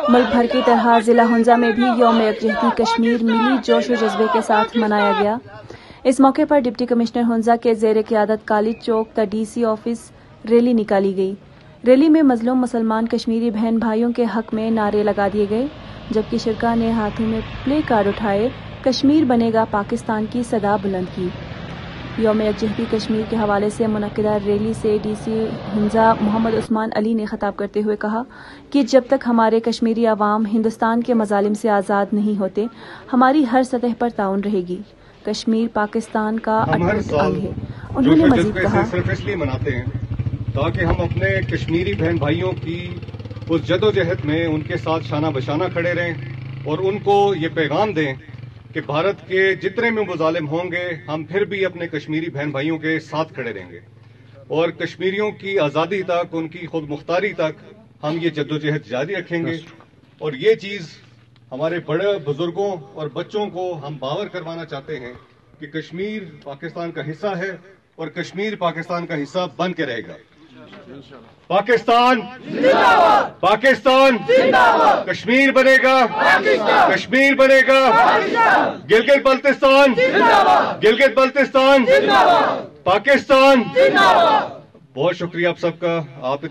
ملک بھر کی طرح ضلع ہنزا میں بھی یوم یکجہتی کشمیر ملی جوش و جذبے کے ساتھ منایا گیا۔ اس موقع پر ڈپٹی کمشنر ہنزا کے زیر قیادت کالج چوک تا ڈی سی آفس ریلی نکالی گئی۔ ریلی میں مظلوم مسلمان کشمیری بہن بھائیوں کے حق میں نعرے لگا دیے گئے، جبکہ شرکاء نے ہاتھوں میں پلے کارڈ اٹھائے کشمیر بنے گا پاکستان کی صدا بلند کی۔ یوم یکجہتی کشمیر کے حوالے سے منعقدہ ریلی سے ڈی سی ہنزا محمد عثمان علی نے خطاب کرتے ہوئے کہا کہ جب تک ہمارے کشمیری عوام ہندوستان کے مظالم سے آزاد نہیں ہوتے، ہماری ہر سطح پر تعاون رہے گی۔ کشمیر پاکستان کا اٹوٹ انگ ہے۔ انہوں نے مزید کہا صرف اس لیے مناتے ہیں تاکہ ہم اپنے کشمیری بہن بھائیوں کی اس جدوجہد میں ان کے ساتھ شانہ بشانہ کھڑے رہیں اور ان کو یہ پیغام دیں کہ بھارت کے جتنے بھی مظالم ہوں گے ہم پھر بھی اپنے کشمیری بہن بھائیوں کے ساتھ کھڑے رہیں گے، اور کشمیریوں کی آزادی تک، ان کی خود مختاری تک ہم یہ جدوجہد جاری رکھیں گے۔ اور یہ چیز ہمارے بڑے بزرگوں اور بچوں کو ہم باور کروانا چاہتے ہیں کہ کشمیر پاکستان کا حصہ ہے اور کشمیر پاکستان کا حصہ بن کے رہے گا۔ پاکستان زندہ باد! پاکستان زندہ باد! کشمیر بنے گا، کشمیر بنے گا، گلگت بلتستان زندہ باد! گلگت بلتستان زندہ باد! پاکستان زندہ باد! بہت شکریہ آپ سب کا، آپ اتنی